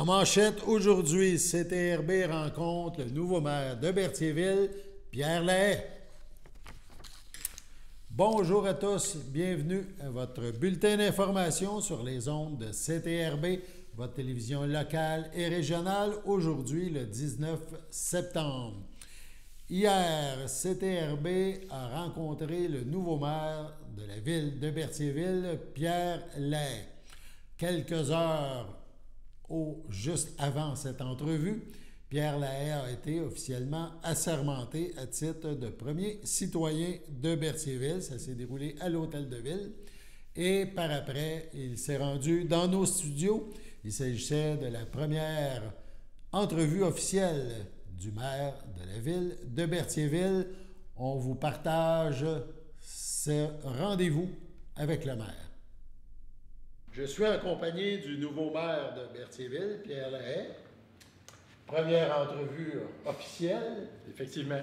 En manchette, aujourd'hui, CTRB rencontre le nouveau maire de Berthierville, Pierre Lahaye. Bonjour à tous, bienvenue à votre bulletin d'information sur les ondes de CTRB, votre télévision locale et régionale, aujourd'hui le 19 septembre. Hier, CTRB a rencontré le nouveau maire de la ville de Berthierville, Pierre Lahaye. Quelques heures juste avant cette entrevue, Pierre Lahaye a été officiellement assermenté à titre de premier citoyen de Berthierville. Ça s'est déroulé à l'Hôtel de Ville. Et par après, il s'est rendu dans nos studios. Il s'agissait de la première entrevue officielle du maire de la ville de Berthierville. On vous partage ce rendez-vous avec le maire. Je suis accompagné du nouveau maire de Berthierville, Pierre Lahaye. Première entrevue officielle. Effectivement.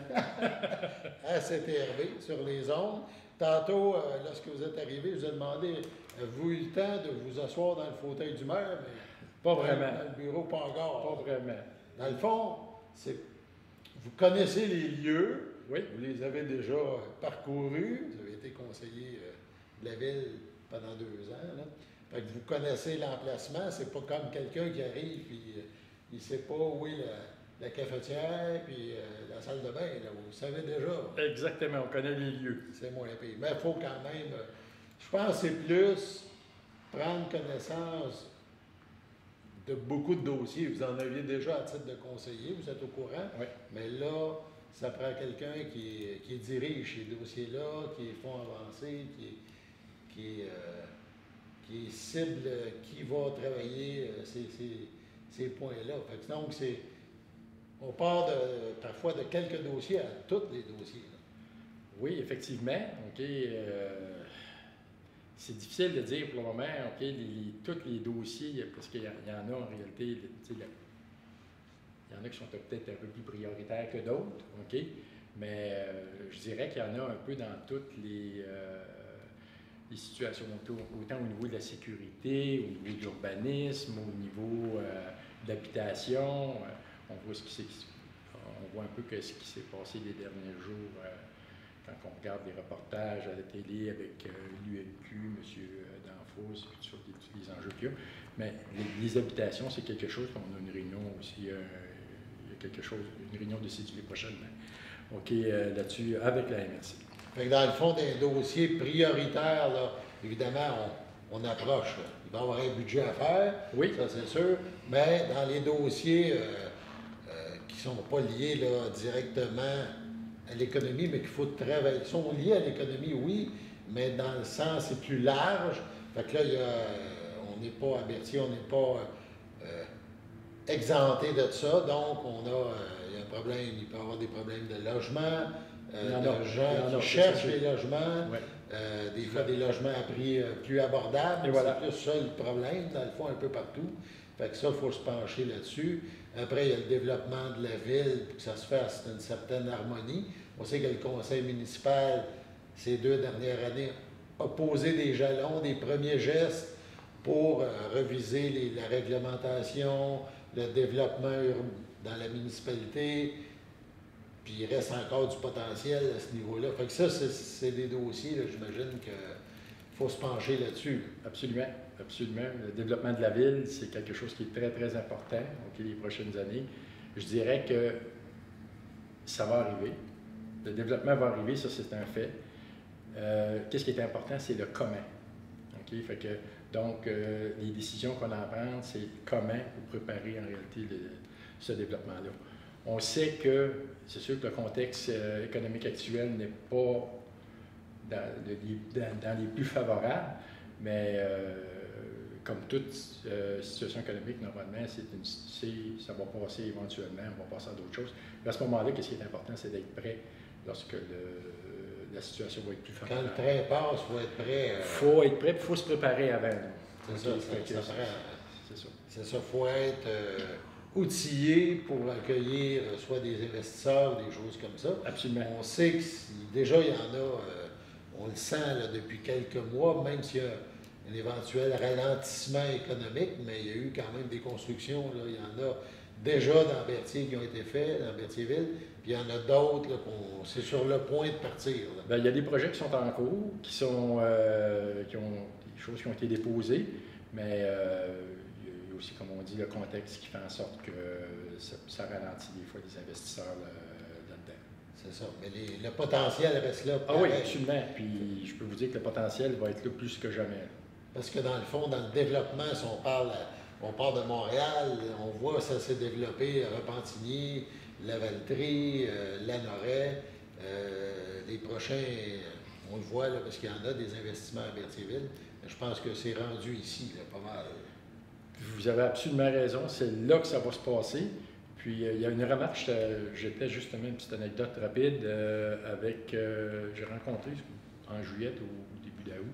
À CTRB, sur les ondes. Tantôt, lorsque vous êtes arrivé, je vous ai demandé, avez-vous eu le temps de vous asseoir dans le fauteuil du maire? Mais pas vraiment. Dans le bureau, pas encore. Pas vraiment. Dans le fond, vous connaissez les lieux. Oui. Vous les avez déjà parcourus. Vous avez été conseiller de la ville pendant 2 ans, là. Fait que vous connaissez l'emplacement, c'est pas comme quelqu'un qui arrive et il ne sait pas où est la cafetière puis la salle de bain. Là, vous le savez déjà. Exactement, on connaît les lieux. C'est moins pire. Mais il faut quand même, je pense que c'est plus prendre connaissance de beaucoup de dossiers. Vous en aviez déjà à titre de conseiller, vous êtes au courant. Oui. Mais là, ça prend quelqu'un qui dirige ces dossiers-là, qui les font avancer, qui cible qui va travailler ces points-là. Donc, on part parfois de quelques dossiers à tous les dossiers. Là. Oui, effectivement. OK. C'est difficile de dire pour le moment, OK, tous les dossiers, parce qu'il y en a en réalité, il y en a qui sont peut-être un peu plus prioritaires que d'autres, OK? Mais je dirais qu'il y en a un peu dans toutes les situations, autant au niveau de la sécurité, au niveau de l'urbanisme, au niveau de l'habitation. On voit un peu ce qui s'est passé les derniers jours quand on regarde des reportages à la télé avec l'UMQ, M. Danfos, puis tous les enjeux qu'il y a. Mais les habitations, c'est quelque chose qu'on a une réunion aussi, il y a une réunion décidée prochainement. OK, là-dessus, avec la MRC. Fait que dans le fond, des dossiers prioritaires, là, évidemment, on approche. Là. Il va y avoir un budget à faire, oui. Ça c'est sûr, mais dans les dossiers qui ne sont pas liés là, directement à l'économie, mais qu'il faut travailler. Ils sont liés à l'économie, oui, mais dans le sens, c'est plus large. Fait que là, on n'est pas averti, on n'est pas exempté de ça, donc il y a un problème, il peut y avoir des problèmes de logement, de gens qui cherchent des logements, des fois des logements à prix plus abordables. Voilà. C'est plus ça le problème, dans le fond, un peu partout. Fait que ça, il faut se pencher là-dessus. Après, il y a le développement de la ville, pour que ça se fasse dans une certaine harmonie. On sait que le conseil municipal, ces 2 dernières années, a posé des jalons, des premiers gestes pour reviser la réglementation, le développement dans la municipalité. Puis il reste encore du potentiel à ce niveau-là. Fait que ça, c'est des dossiers, là, j'imagine qu'il faut se pencher là-dessus. Absolument, absolument. Le développement de la ville, c'est quelque chose qui est très, très important les prochaines années. Je dirais que ça va arriver. Le développement va arriver, ça, c'est un fait. Qu'est-ce qui est important, c'est le comment. Okay? Fait que, donc, les décisions qu'on en prend, c'est comment vous préparer en réalité ce développement-là. On sait que, c'est sûr que le contexte économique actuel n'est pas dans les plus favorables, mais comme toute situation économique, normalement, ça va passer éventuellement, on va passer à d'autres choses. Mais à ce moment-là, qu'est-ce qui est important, c'est d'être prêt lorsque la situation va être plus favorable. Quand le train passe, il faut être prêt. Il faut être prêt, il faut se préparer avant. C'est ça, c'est ça. Il faut être outillé pour accueillir soit des investisseurs ou des choses comme ça. Absolument. On sait que déjà, il y en a, on le sent là, depuis quelques mois, même s'il y a un éventuel ralentissement économique, mais il y a eu quand même des constructions. Là. Il y en a déjà dans Berthier qui ont été faits, dans Berthierville, puis il y en a d'autres, c'est sur le point de partir. Bien, il y a des projets qui sont en cours, qui ont des choses qui ont été déposées, mais il y a aussi, comme on dit, le contexte qui fait en sorte que ça ralentit des fois les investisseurs là-dedans. C'est ça, mais le potentiel reste là. Ah oui, absolument. Puis je peux vous dire que le potentiel va être là plus que jamais. Parce que dans le fond, dans le développement, si on parle de Montréal, on voit ça s'est développé à Repentigny, Lavaltrie, Lanoret. Les prochains, on le voit là, parce qu'il y en a des investissements à Berthierville. Je pense que c'est rendu ici, là, pas mal. Vous avez absolument raison. C'est là que ça va se passer. Puis il y a une remarque, j'étais justement une petite anecdote rapide avec, j'ai rencontré en juillet au début d'août,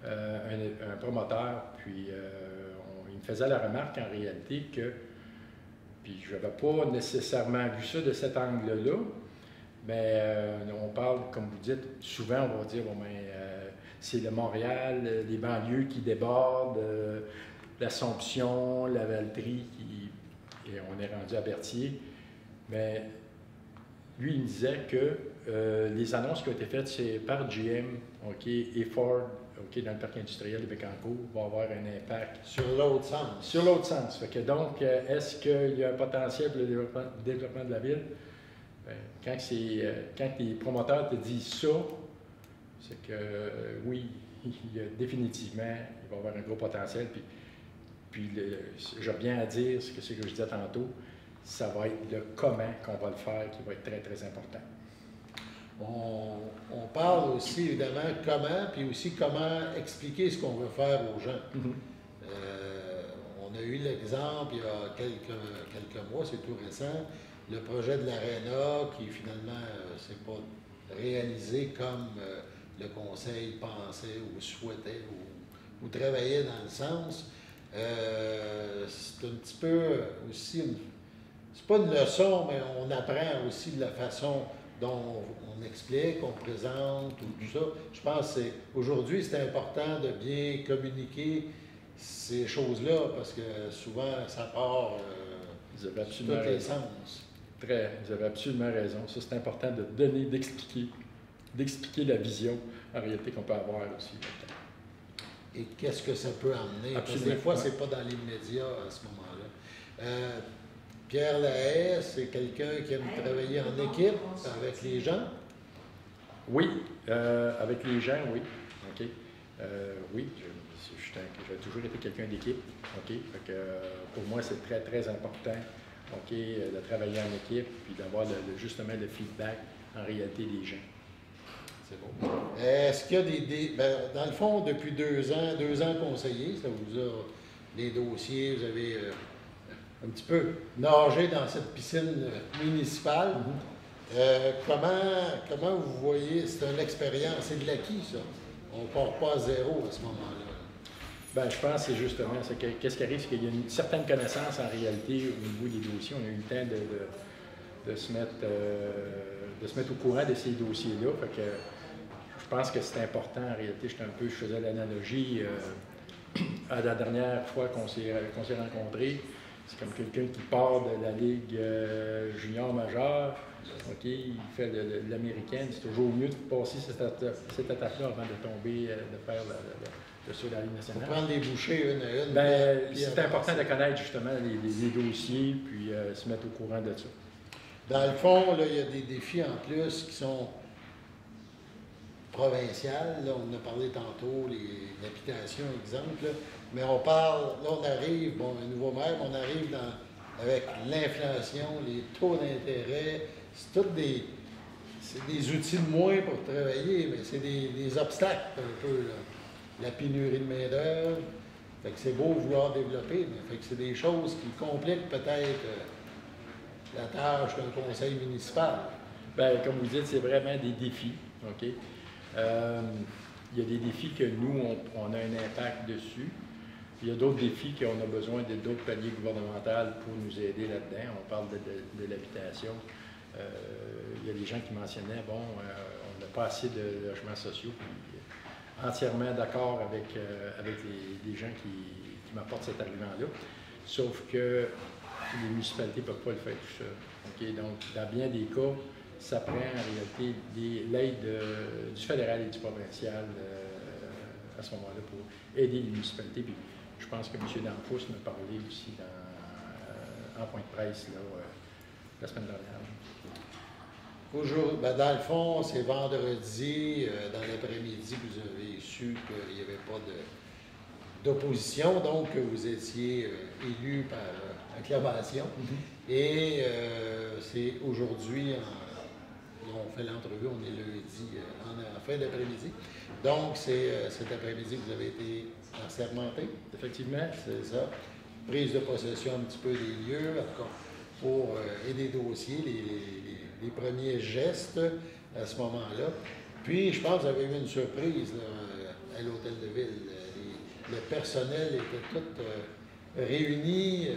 un promoteur, puis il me faisait la remarque en réalité que, puis je n'avais pas nécessairement vu ça de cet angle-là, mais on parle, comme vous dites, souvent on va dire, bon, c'est le Montréal, les banlieues qui débordent, l'Assomption, la Valtrie, et on est rendu à Berthier. Mais lui, il me disait que les annonces qui ont été faites c'est par GM et Ford dans le parc industriel de Bécancour vont avoir un impact. Sur l'autre sens. Sur l'autre sens. Fait que donc, est-ce qu'il y a un potentiel pour le développement de la ville? Bien, quand les promoteurs te disent ça, c'est que oui, il y a définitivement, il va y avoir un gros potentiel. Puis je reviens à dire ce que je disais tantôt, ça va être le comment qu'on va le faire qui va être très, très important. On parle aussi, évidemment, comment, puis aussi comment expliquer ce qu'on veut faire aux gens. Mm-hmm. On a eu l'exemple il y a quelques mois, c'est tout récent, le projet de l'Arena qui finalement s'est pas réalisé comme le conseil pensait ou souhaitait ou travaillait dans le sens. C'est un petit peu aussi, c'est pas une leçon, mais on apprend aussi de la façon dont on explique, on présente, ou tout ça. Je pense que aujourd'hui, c'est important de bien communiquer ces choses-là, parce que souvent, ça part vous avez sur tous les sens. Vous avez absolument raison. Ça, c'est important de donner, d'expliquer la vision, en réalité, qu'on peut avoir aussi. Et qu'est-ce que ça peut amener? Parce que des fois, c'est pas dans les médias à ce moment-là. Pierre Lahaye, c'est quelqu'un qui aime travailler en équipe avec les gens? Oui, avec les gens, oui. OK. Oui, j'ai toujours été quelqu'un d'équipe. OK. Fait que, pour moi, c'est très, très important de travailler en équipe puis d'avoir justement le feedback en réalité des gens. C'est bon. Est-ce qu'il y a dans le fond, depuis 2 ans conseiller, ça vous a les dossiers, vous avez un petit peu nagé dans cette piscine municipale. Mm-hmm. Comment vous voyez, c'est une expérience, c'est de l'acquis, ça? On ne part pas à zéro à ce moment-là. Bien, je pense que c'est justement, qu'est-ce qui arrive, c'est qu'il y a une certaine connaissance en réalité au niveau des dossiers. On a eu le temps de se mettre au courant de ces dossiers-là. Fait que, je pense que c'est important. En réalité, je faisais l'analogie à la dernière fois qu'on s'est rencontrés. C'est comme quelqu'un qui part de la Ligue junior majeure. Il fait de l'américaine. C'est toujours mieux de passer cette étape-là avant de tomber, de faire le saut de la Ligue nationale. Il faut prendre des bouchées une à une. Ben, c'est important de connaître justement les dossiers puis se mettre au courant de ça. Dans le fond, là, il y a des défis en plus qui sont provinciales. Là, on en a parlé tantôt, l'habitation, exemple. Là. Mais on arrive, un nouveau maire, on arrive avec l'inflation, les taux d'intérêt. C'est tous des outils de moins pour travailler, mais c'est des obstacles un peu. Là. La pénurie de main-d'œuvre. Fait que c'est beau vouloir développer, mais fait que c'est des choses qui compliquent peut-être la tâche d'un conseil municipal. Bien, comme vous dites, c'est vraiment des défis. OK? Il y a des défis que nous, on a un impact dessus. Il y a d'autres défis qu'on a besoin d'autres paliers gouvernementaux pour nous aider là-dedans. On parle de l'habitation. Il y a des gens qui mentionnaient, on n'a pas assez de logements sociaux. Puis, entièrement d'accord avec les gens qui m'apportent cet argument-là. Sauf que les municipalités ne peuvent pas le faire tout seul. Okay? Donc, dans bien des cas, ça prend en réalité l'aide du fédéral et du provincial à ce moment-là pour aider les municipalités. Puis, je pense que M. Danfous m'a parlé aussi en point de presse là, la semaine dernière. Aujourd'hui, dans le fond, c'est vendredi, dans l'après-midi, vous avez su qu'il n'y avait pas d'opposition, donc vous étiez élu par acclamation. Mm-hmm. Et c'est aujourd'hui, on fait l'entrevue, on est lundi en fin d'après-midi. Donc, c'est cet après-midi que vous avez été assermenté. Effectivement. C'est ça. Prise de possession un petit peu des lieux, pour et des dossiers, les premiers gestes à ce moment-là. Puis, je pense que vous avez eu une surprise là, à l'Hôtel de Ville. Le personnel était tout réuni.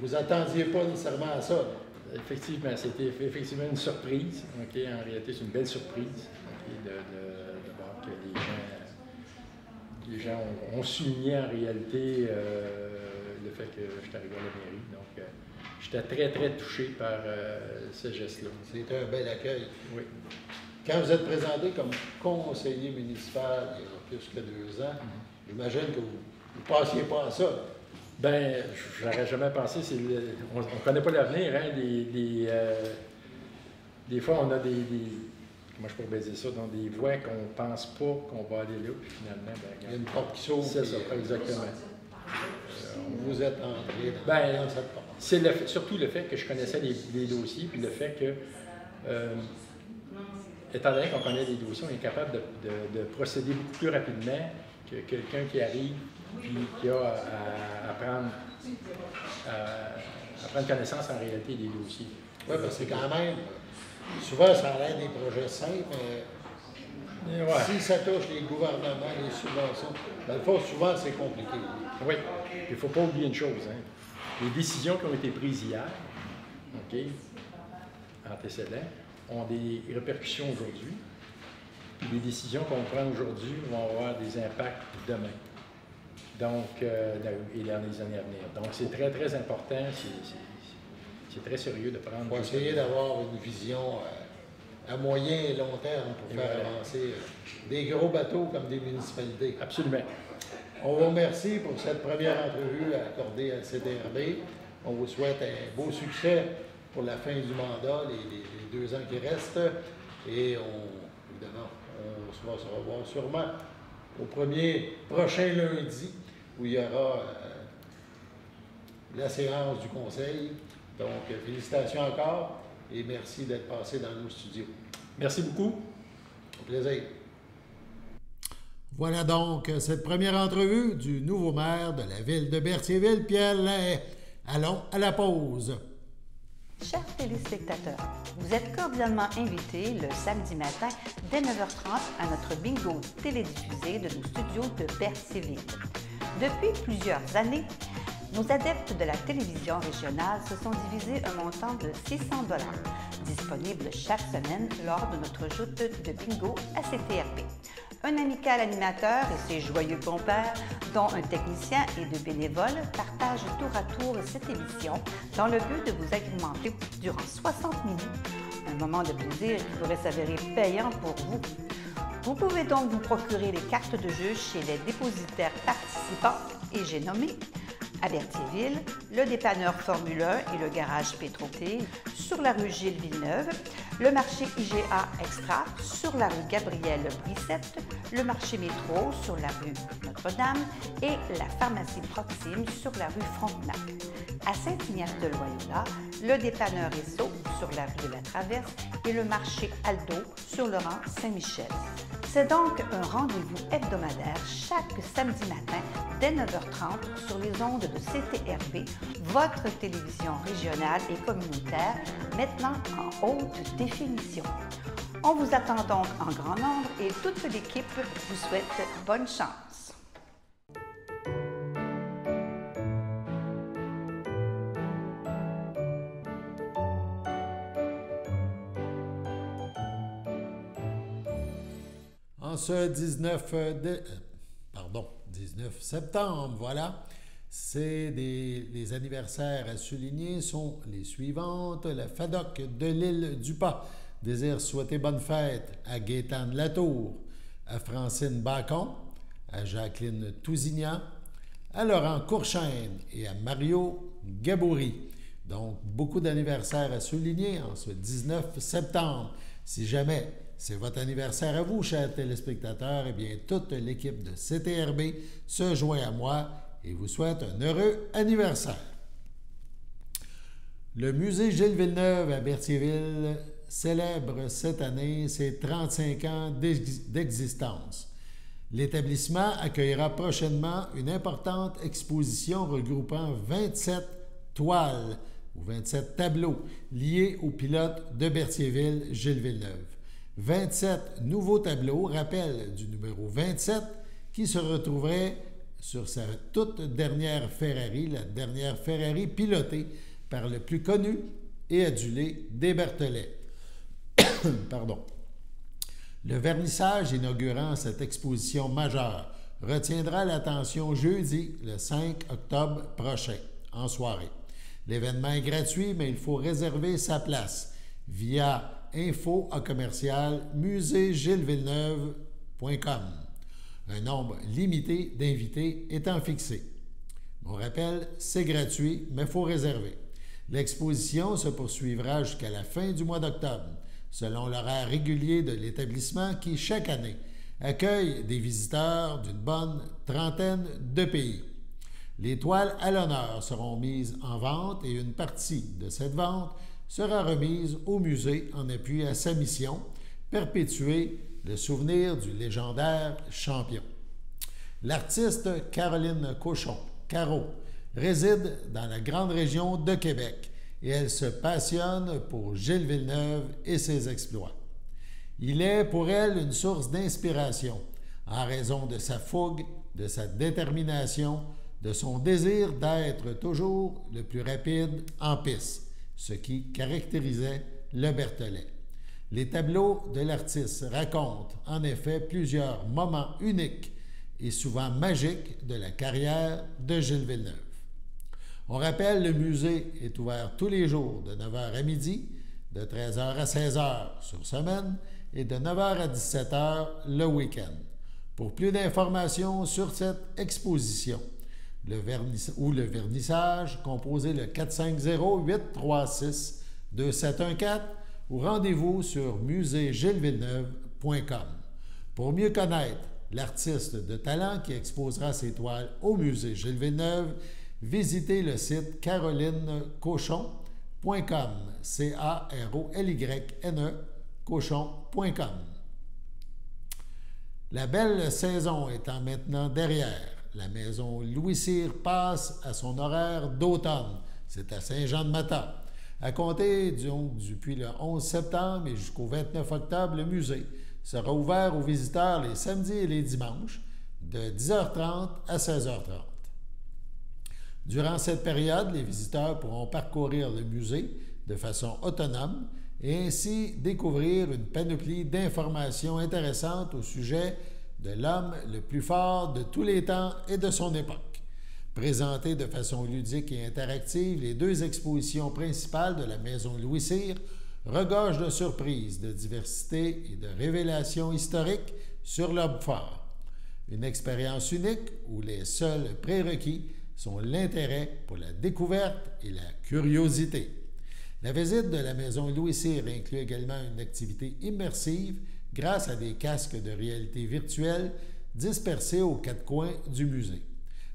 Vous attendiez pas nécessairement à ça. Là. Effectivement, c'était effectivement une surprise. Okay? En réalité, c'est une belle surprise okay? de voir que les gens ont souligné en réalité le fait que je suis arrivé à la mairie. Donc, j'étais très, très touché par ce geste-là. C'était un bel accueil. Oui. Quand vous êtes présenté comme conseiller municipal il y a plus que 2 ans, j'imagine que vous ne pensiez pas à ça. Là. Bien, j'aurais jamais pensé. On ne connaît pas l'avenir. Hein, des fois, on a comment je pourrais dire ça, dans des voies qu'on ne pense pas qu'on va aller là, puis finalement, il y a une porte qui s'ouvre. C'est ça, exactement. Vous êtes entré dans cette porte. C'est surtout le fait que je connaissais les dossiers, puis le fait que, étant donné qu'on connaît les dossiers, on est capable de procéder beaucoup plus rapidement que quelqu'un qui arrive puis qui a à prendre connaissance en réalité des dossiers. Oui, parce que quand même, souvent ça a l'air des projets simples, mais si ça touche les gouvernements, les subventions, dans le fond, souvent c'est compliqué. Oui, il ne faut pas oublier une chose. Hein. Les décisions qui ont été prises hier, OK, antécédents, ont des répercussions aujourd'hui. Les décisions qu'on prend aujourd'hui vont avoir des impacts demain. Donc, et dans les années à venir. Donc, c'est très, très important. C'est très sérieux de prendre... Il faut essayer d'avoir une vision à moyen et long terme pour faire avancer des gros bateaux comme des municipalités. Absolument. On vous remercie pour cette première entrevue accordée à CTRB. On vous souhaite un beau succès pour la fin du mandat, les 2 ans qui restent. Et évidemment, on va se revoir sûrement au prochain lundi, où il y aura la séance du Conseil. Donc, félicitations encore et merci d'être passé dans nos studios. Merci beaucoup. Au plaisir. Voilà donc cette première entrevue du nouveau maire de la ville de Berthierville, Pierre Lahaye. Allons à la pause. Chers téléspectateurs, vous êtes cordialement invités le samedi matin dès 9h30 à notre bingo télédiffusé de nos studios de Berthierville. Depuis plusieurs années, nos adeptes de la télévision régionale se sont divisés un montant de 600 $, disponible chaque semaine lors de notre joute de bingo à CTRB. Un amical animateur et ses joyeux compères, dont un technicien et 2 bénévoles, partagent tour à tour cette émission dans le but de vous agrémenter durant 60 minutes. Un moment de plaisir qui pourrait s'avérer payant pour vous. Vous pouvez donc vous procurer les cartes de jeu chez les dépositaires participants et j'ai nommé à Berthierville, le dépanneur Formule 1 et le garage Pétroté sur la rue Gilles Villeneuve, le marché IGA Extra sur la rue Gabrielle Brissette, le marché Métro sur la rue Notre-Dame et la pharmacie Proxime sur la rue Frontenac. À Saint-Ignace-de-Loyola, le dépanneur Esso sur la rue de la Traverse et le marché Aldo sur le rang Saint-Michel. C'est donc un rendez-vous hebdomadaire chaque samedi matin dès 9h30 sur les ondes de CTRB, votre télévision régionale et communautaire, maintenant en haute définition. On vous attend donc en grand nombre et toute l'équipe vous souhaite bonne chance. En ce 19 septembre, voilà, les anniversaires à souligner sont les suivantes. La FADOC de l'île du Pas désire souhaiter bonne fête à Gaétane Latour, à Francine Bacon, à Jacqueline Tousignan, à Laurent Courchaine et à Mario Gaboury. Donc, beaucoup d'anniversaires à souligner en ce 19 septembre. Si jamais c'est votre anniversaire à vous, chers téléspectateurs, eh bien, toute l'équipe de CTRB se joint à moi et vous souhaite un heureux anniversaire. Le musée Gilles Villeneuve à Berthierville célèbre cette année ses 35 ans d'existence. L'établissement accueillera prochainement une importante exposition regroupant 27 toiles ou 27 tableaux liés au pilote de Berthierville, Gilles Villeneuve. 27 nouveaux tableaux rappellent du numéro 27 qui se retrouverait sur sa toute dernière Ferrari, la dernière Ferrari pilotée par le plus connu et adulé des Berthollet. Pardon. Le vernissage inaugurant cette exposition majeure retiendra l'attention jeudi, le 5 octobre prochain, en soirée. L'événement est gratuit, mais il faut réserver sa place via info@muséegillesvilleneuve.com. Un nombre limité d'invités étant fixé. On rappelle, c'est gratuit, mais il faut réserver. L'exposition se poursuivra jusqu'à la fin du mois d'octobre, selon l'horaire régulier de l'établissement qui, chaque année, accueille des visiteurs d'une bonne trentaine de pays. Les toiles à l'honneur seront mises en vente et une partie de cette vente sera remise au musée en appui à sa mission, perpétuer le souvenir du légendaire champion. L'artiste Caroline Cochon, Caro, réside dans la grande région de Québec et elle se passionne pour Gilles Villeneuve et ses exploits. Il est pour elle une source d'inspiration en raison de sa fougue, de sa détermination, de son désir d'être toujours le plus rapide en piste, ce qui caractérisait le Berthollet. Les tableaux de l'artiste racontent en effet plusieurs moments uniques et souvent magiques de la carrière de Gilles Villeneuve. On rappelle, le musée est ouvert tous les jours de 9h à midi, de 13h à 16h sur semaine et de 9h à 17h le week-end. Pour plus d'informations sur cette exposition, le vernissage, composez le 450-836-2714 ou rendez-vous sur muséegillesvilleneuve.com. Pour mieux connaître l'artiste de talent qui exposera ses toiles au musée Gilles Villeneuve, visitez le site carolinecochon.com, C-A-R-O-L-Y-N-E, cochon.com. La belle saison étant maintenant derrière, la maison Louis Cyr passe à son horaire d'automne. C'est à Saint-Jean-de-Matha. À compter depuis le 11 septembre et jusqu'au 29 octobre, le musée sera ouvert aux visiteurs les samedis et les dimanches de 10h30 à 16h30. Durant cette période, les visiteurs pourront parcourir le musée de façon autonome et ainsi découvrir une panoplie d'informations intéressantes au sujet de l'homme le plus fort de tous les temps et de son époque. Présentées de façon ludique et interactive, les deux expositions principales de la maison Louis Cyr regorgent de surprises, de diversité et de révélations historiques sur l'homme fort. Une expérience unique où les seuls prérequis sont l'intérêt pour la découverte et la curiosité. La visite de la maison Louis Cyr inclut également une activité immersive grâce à des casques de réalité virtuelle dispersés aux quatre coins du musée.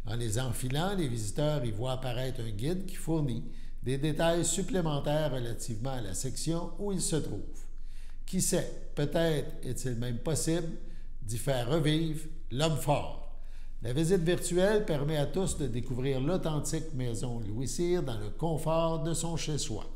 En les enfilant, les visiteurs y voient apparaître un guide qui fournit des détails supplémentaires relativement à la section où ils se trouvent. Qui sait, peut-être est-il même possible d'y faire revivre l'homme fort. La visite virtuelle permet à tous de découvrir l'authentique maison Louis Cyr dans le confort de son chez-soi.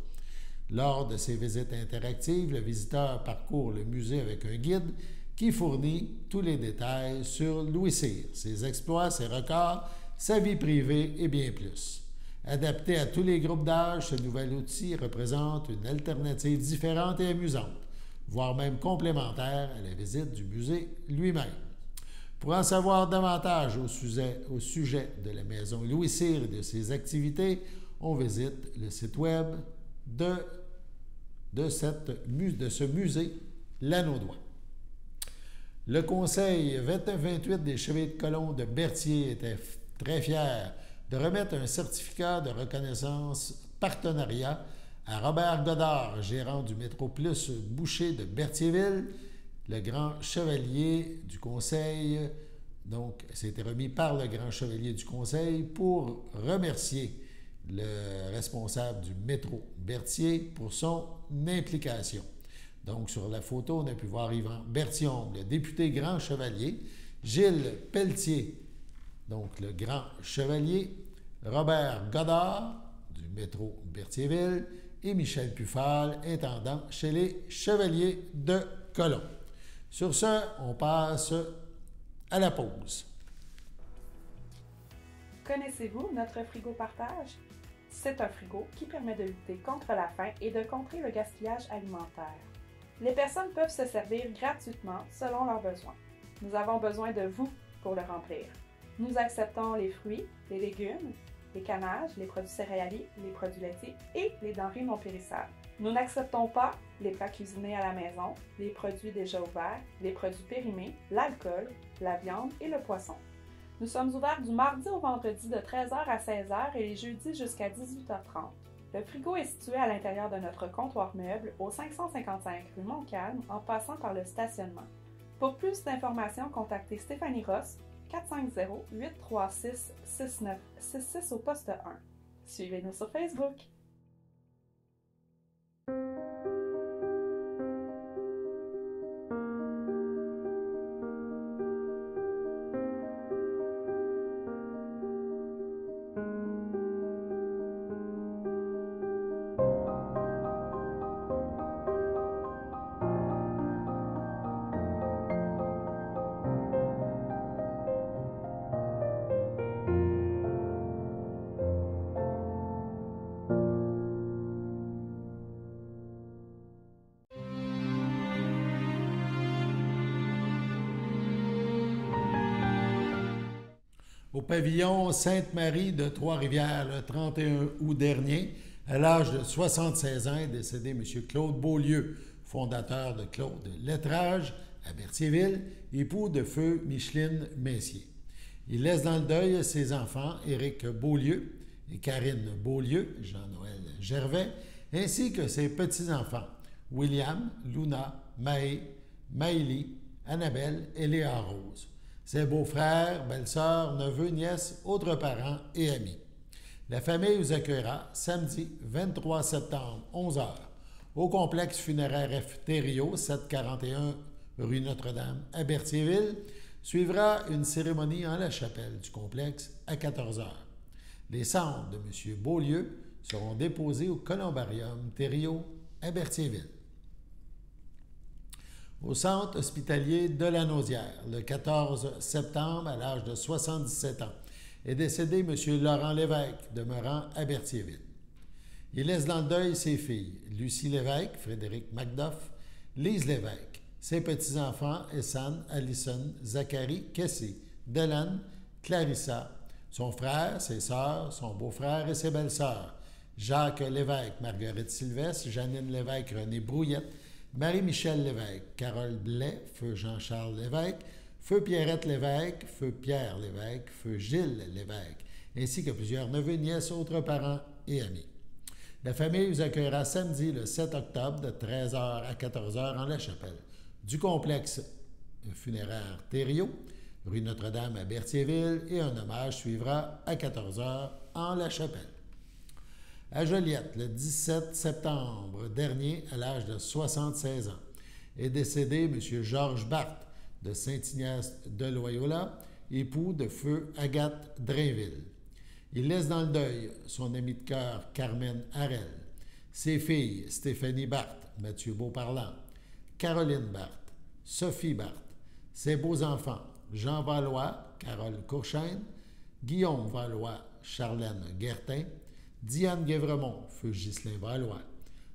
Lors de ces visites interactives, le visiteur parcourt le musée avec un guide qui fournit tous les détails sur Louis Cyr, ses exploits, ses records, sa vie privée et bien plus. Adapté à tous les groupes d'âge, ce nouvel outil représente une alternative différente et amusante voire même complémentaire à la visite du musée lui-même. Pour en savoir davantage au sujet de la maison Louis Cyr et de ses activités, on visite le site web de ce musée Lanaudois. Le conseil 29-28 des Chevaliers de Colomb de Berthier était très fier de remettre un certificat de reconnaissance partenariat à Robert Godard, gérant du Métro Plus Boucher de Berthierville, le grand chevalier du conseil. Donc, c'était remis par le grand chevalier du conseil pour remercier le responsable du métro Berthier pour son implication. Donc, sur la photo, on a pu voir Yvan Berthiaume, le député grand chevalier, Gilles Pelletier, donc le grand chevalier, Robert Godard du métro Berthierville et Michel Puffal, intendant chez les Chevaliers de Colomb. Sur ce, on passe à la pause. Connaissez-vous notre frigo partage? C'est un frigo qui permet de lutter contre la faim et de contrer le gaspillage alimentaire. Les personnes peuvent se servir gratuitement selon leurs besoins. Nous avons besoin de vous pour le remplir. Nous acceptons les fruits, les légumes, les cannages, les produits céréaliers, les produits laitiers et les denrées non périssables. Nous n'acceptons pas les plats cuisinés à la maison, les produits déjà ouverts, les produits périmés, l'alcool, la viande et le poisson. Nous sommes ouverts du mardi au vendredi de 13h à 16h et les jeudis jusqu'à 18h30. Le frigo est situé à l'intérieur de notre comptoir meuble au 555 rue Montcalm en passant par le stationnement. Pour plus d'informations, contactez Stéphanie Ross 450-836-6966 au poste 1. Suivez-nous sur Facebook. Au pavillon Sainte-Marie de Trois-Rivières, le 31 août dernier, à l'âge de 76 ans, est décédé M. Claude Beaulieu, fondateur de Claude Lettrage à Berthierville, époux de feu Micheline Messier. Il laisse dans le deuil ses enfants Éric Beaulieu et Karine Beaulieu, Jean-Noël Gervais, ainsi que ses petits-enfants William, Luna, Maë, Maëlie, Annabelle et Léa Rose. Ses beaux-frères, belles-sœurs, neveux, nièces, autres parents et amis. La famille vous accueillera samedi 23 septembre, 11h, au complexe funéraire F. Thériault, 741 rue Notre-Dame à Berthierville. Suivra une cérémonie en la chapelle du complexe à 14h. Les cendres de M. Beaulieu seront déposées au Columbarium Thériault à Berthierville. Au centre hospitalier de la Naudière, le 14 septembre, à l'âge de 77 ans, est décédé M. Laurent Lévesque, demeurant à Berthierville. Il laisse dans le deuil ses filles, Lucie Lévesque, Frédéric Macduff, Lise Lévesque, ses petits-enfants, Essan, Allison, Zachary, Kessy, Delan, Clarissa, son frère, ses sœurs, son beau-frère et ses belles-sœurs, Jacques Lévesque, Marguerite Sylvestre, Janine Lévesque, René Brouillette, Marie-Michel Lévesque, Carole Blais, feu Jean-Charles Lévesque, feu Pierrette Lévesque, feu Pierre Lévesque, feu Gilles Lévesque, ainsi que plusieurs neveux, nièces, autres parents et amis. La famille vous accueillera samedi le 7 octobre de 13h à 14h en La Chapelle, du complexe funéraire Thériault, rue Notre-Dame à Berthierville, et un hommage suivra à 14h en La Chapelle. À Joliette, le 17 septembre dernier, à l'âge de 76 ans, est décédé M. Georges Barthes de Saint-Ignace de Loyola, époux de feu Agathe Drainville. Il laisse dans le deuil son ami de cœur Carmen Harel, ses filles Stéphanie Barthes, Mathieu Beauparlant, Caroline Barthes, Sophie Barthes, ses beaux-enfants Jean Valois, Carole Courchaine, Guillaume Valois, Charlène Guertin, Diane Guévremont, feu Ghislain Valois,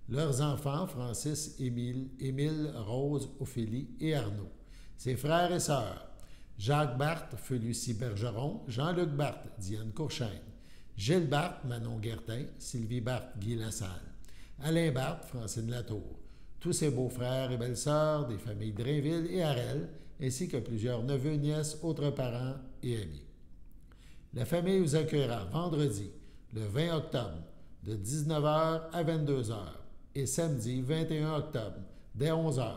Leurs enfants, Francis, Émile, Rose, Ophélie et Arnaud. Ses frères et sœurs, Jacques Barthes, Feu-Lucie Bergeron, Jean-Luc Barthes, Diane Courchaine, Gilles Barthes, Manon Guertin, Sylvie Barthes, Guy Lassalle, Alain Barthes, Francine Latour, tous ses beaux-frères et belles-sœurs, des familles Drainville et Harel, ainsi que plusieurs neveux, nièces, autres parents et amis. La famille vous accueillera vendredi, le 20 octobre, de 19h à 22h et samedi 21 octobre, dès 11h,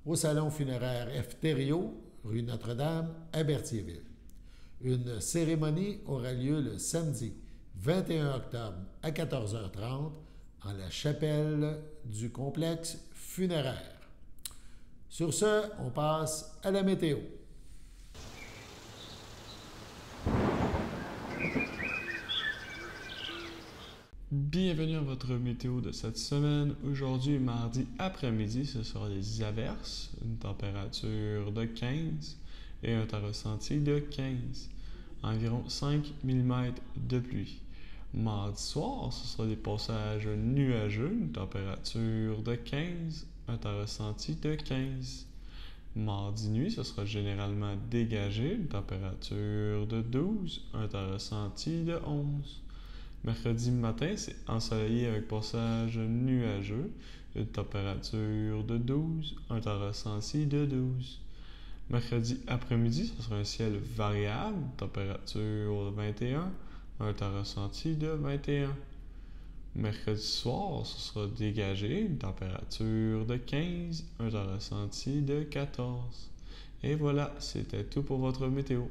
au salon funéraire F. Thériault, rue Notre-Dame, à Berthierville. Une cérémonie aura lieu le samedi 21 octobre à 14h30 en la chapelle du complexe funéraire. Sur ce, on passe à la météo. Bienvenue à votre météo de cette semaine. Aujourd'hui, mardi après-midi, ce sera des averses, une température de 15 et un temps ressenti de 15. Environ 5 mm de pluie. Mardi soir, ce sera des passages nuageux, une température de 15, un temps ressenti de 15. Mardi nuit, ce sera généralement dégagé, une température de 12, un temps ressenti de 11. Mercredi matin, c'est ensoleillé avec passage nuageux, une température de 12, un temps ressenti de 12. Mercredi après-midi, ce sera un ciel variable, température de 21, un temps ressenti de 21. Mercredi soir, ce sera dégagé, une température de 15, un temps ressenti de 14. Et voilà, c'était tout pour votre météo.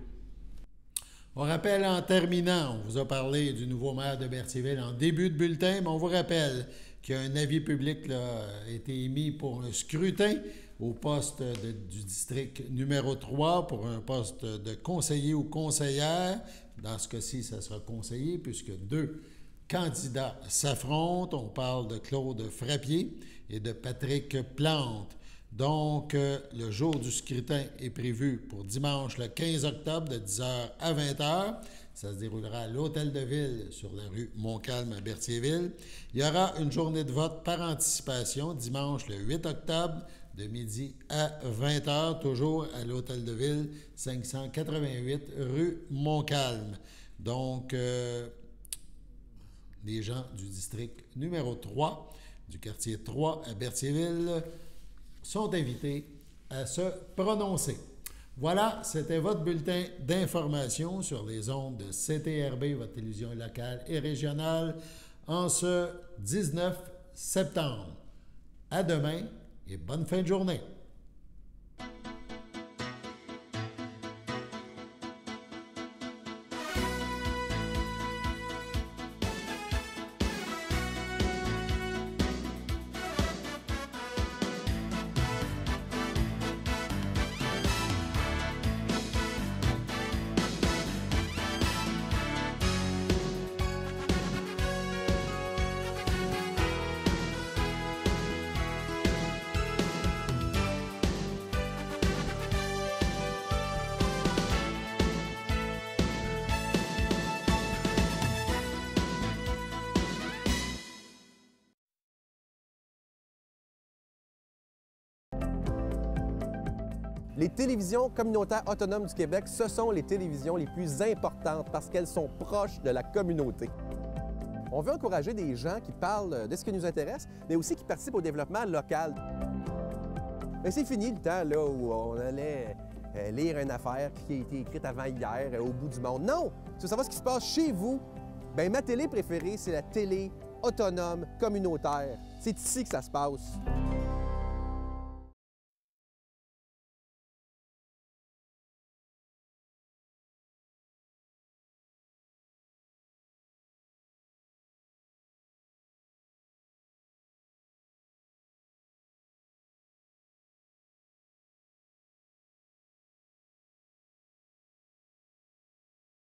On rappelle en terminant, on vous a parlé du nouveau maire de Berthierville en début de bulletin, mais on vous rappelle qu'il y a un avis public a été émis pour un scrutin au poste du district numéro 3 pour un poste de conseiller ou conseillère. Dans ce cas-ci, ça sera conseiller puisque 2 candidats s'affrontent. On parle de Claude Frappier et de Patrick Plante. Donc, le jour du scrutin est prévu pour dimanche le 15 octobre de 10h à 20h. Ça se déroulera à l'Hôtel de Ville sur la rue Montcalm à Berthierville. Il y aura une journée de vote par anticipation dimanche le 8 octobre de midi à 20h, toujours à l'Hôtel de Ville, 588 rue Montcalm. Donc, les gens du district numéro 3, du quartier 3 à Berthierville, sont invités à se prononcer. Voilà, c'était votre bulletin d'information sur les ondes de CTRB, votre télévision locale et régionale, en ce 19 septembre. À demain et bonne fin de journée. Les télévisions communautaires autonomes du Québec, ce sont les télévisions les plus importantes parce qu'elles sont proches de la communauté. On veut encourager des gens qui parlent de ce qui nous intéresse, mais aussi qui participent au développement local. Mais c'est fini le temps là, où on allait lire une affaire qui a été écrite avant hier au bout du monde. Non! Tu veux savoir ce qui se passe chez vous? Bien, ma télé préférée, c'est la télé autonome communautaire. C'est ici que ça se passe.